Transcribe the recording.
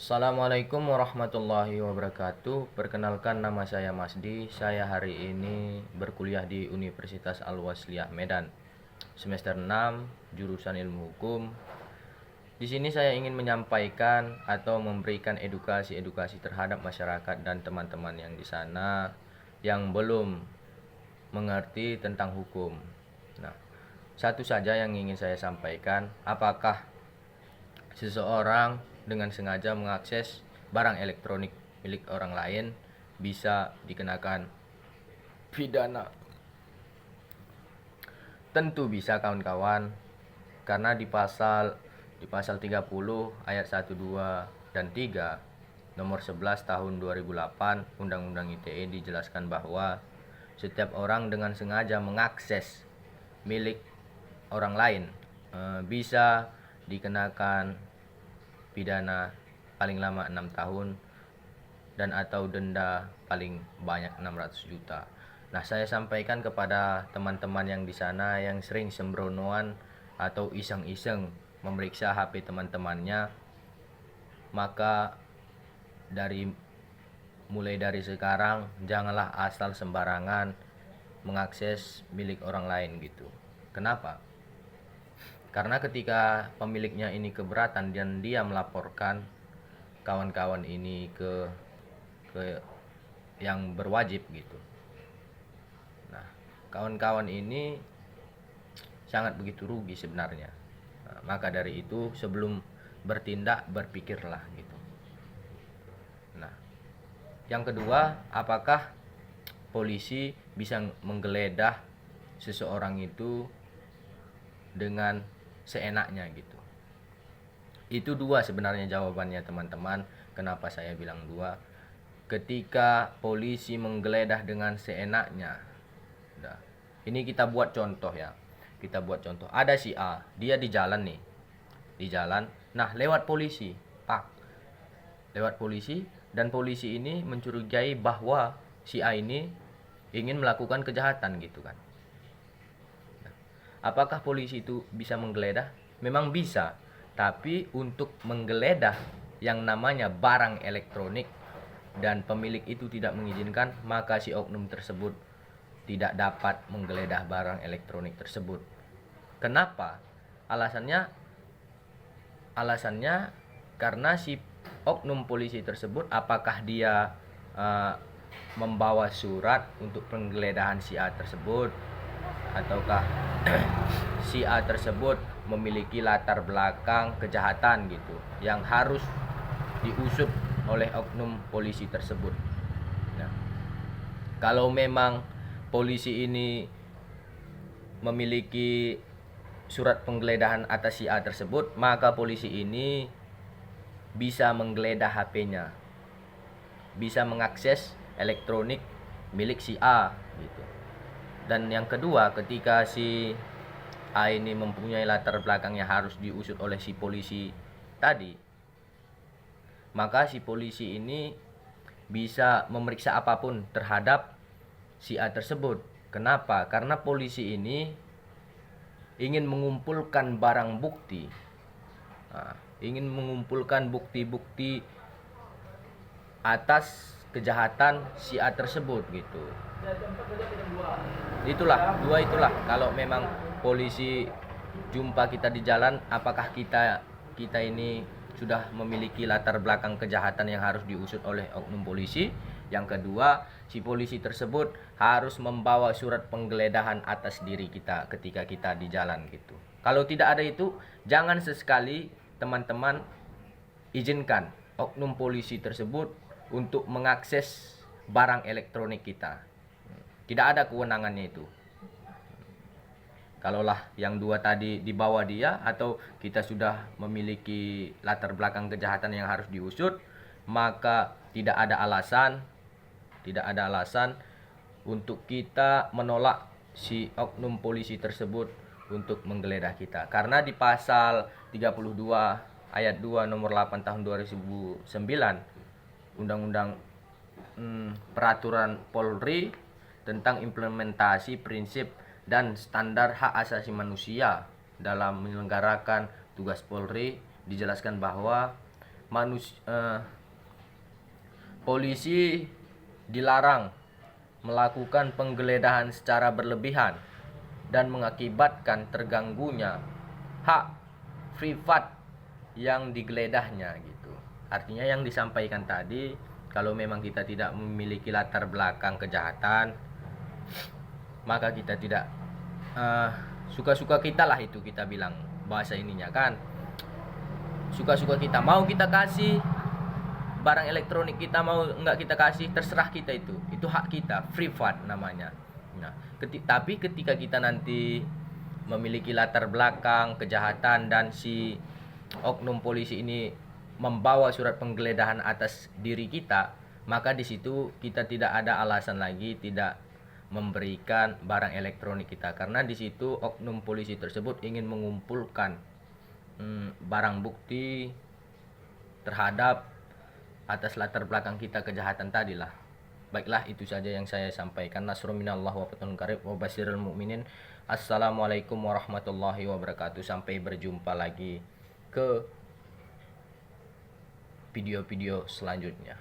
Assalamualaikum warahmatullahi wabarakatuh. Perkenalkan, nama saya Masdi. Saya hari ini berkuliah di Universitas Al-Wasliyah Medan, semester 6, jurusan Ilmu Hukum. Di sini saya ingin menyampaikan atau memberikan edukasi terhadap masyarakat dan teman-teman yang di sana yang belum mengerti tentang hukum. Nah, satu saja yang ingin saya sampaikan, apakah seseorang dengan sengaja mengakses barang elektronik milik orang lain bisa dikenakan pidana? Tentu bisa, kawan-kawan, karena di pasal 30 ayat 1, 2 dan 3 nomor 11 tahun 2008 Undang-Undang ITE dijelaskan bahwa setiap orang dengan sengaja mengakses milik orang lain bisa dikenakan pidana paling lama 6 tahun dan atau denda paling banyak 600 juta. Nah, saya sampaikan kepada teman-teman yang di sana yang sering sembronoan atau iseng-iseng memeriksa HP teman-temannya, maka mulai dari sekarang janganlah asal sembarangan mengakses milik orang lain gitu. Kenapa? Karena ketika pemiliknya ini keberatan dan dia melaporkan kawan-kawan ini ke yang berwajib gitu. Nah, kawan-kawan ini sangat begitu rugi sebenarnya. Nah, maka dari itu sebelum bertindak berpikirlah gitu. Nah, yang kedua, apakah polisi bisa menggeledah seseorang itu dengan seenaknya gitu? Itu dua sebenarnya jawabannya, teman-teman. Kenapa saya bilang dua? Ketika polisi menggeledah dengan seenaknya, nah, ini kita buat contoh ya. Kita buat contoh. Ada si A, dia di jalan nih. Di jalan. Nah, lewat polisi. Pak. Lewat polisi, dan polisi ini mencurigai bahwa si A ini ingin melakukan kejahatan gitu kan. Apakah polisi itu bisa menggeledah? Memang bisa, tapi untuk menggeledah yang namanya barang elektronik dan pemilik itu tidak mengizinkan, maka si oknum tersebut tidak dapat menggeledah barang elektronik tersebut. Kenapa? Alasannya karena si oknum polisi tersebut, apakah dia membawa surat untuk penggeledahan si A tersebut, ataukah si A tersebut memiliki latar belakang kejahatan gitu yang harus diusut oleh oknum polisi tersebut. Nah, kalau memang polisi ini memiliki surat penggeledahan atas si A tersebut, maka polisi ini bisa menggeledah HP-nya, bisa mengakses elektronik milik si A gitu. Dan yang kedua, ketika si A ini mempunyai latar belakang yang harus diusut oleh si polisi tadi, maka si polisi ini bisa memeriksa apapun terhadap si A tersebut. Kenapa? Karena polisi ini ingin mengumpulkan barang bukti. Nah, ingin mengumpulkan bukti-bukti atas kejahatan si A tersebut gitu. Itulah kalau memang polisi jumpa kita di jalan, apakah kita ini sudah memiliki latar belakang kejahatan yang harus diusut oleh oknum polisi. Yang kedua, si polisi tersebut harus membawa surat penggeledahan atas diri kita ketika kita di jalan gitu. Kalau tidak ada itu, jangan sesekali teman-teman izinkan oknum polisi tersebut untuk mengakses barang elektronik kita. Tidak ada kewenangannya itu. Kalaulah yang dua tadi dibawa dia, atau kita sudah memiliki latar belakang kejahatan yang harus diusut, maka tidak ada alasan untuk kita menolak si oknum polisi tersebut untuk menggeledah kita. Karena di pasal 32 ayat 2 nomor 8 tahun 2009 Undang-Undang Peraturan Polri tentang implementasi prinsip dan standar hak asasi manusia dalam menyelenggarakan tugas Polri, dijelaskan bahwa polisi dilarang melakukan penggeledahan secara berlebihan dan mengakibatkan terganggunya hak privat yang digeledahnya gitu. Artinya yang disampaikan tadi, kalau memang kita tidak memiliki latar belakang kejahatan, maka kita tidak suka-suka kita lah, itu kita bilang bahasa ininya kan, suka-suka kita, mau kita kasih barang elektronik kita, mau enggak kita kasih, terserah kita, itu hak kita, privat namanya. Nah, tapi ketika kita nanti memiliki latar belakang kejahatan dan si oknum polisi ini membawa surat penggeledahan atas diri kita, maka di situ kita tidak ada alasan lagi tidak memberikan barang elektronik kita, karena di situ oknum polisi tersebut ingin mengumpulkan barang bukti terhadap atas latar belakang kita kejahatan tadi lah. Baiklah, itu saja yang saya sampaikan. Nasrun minallah wa fathun qarib wa basyiril mu'minin. Assalamualaikum warahmatullahi wabarakatuh. Sampai berjumpa lagi ke video-video selanjutnya.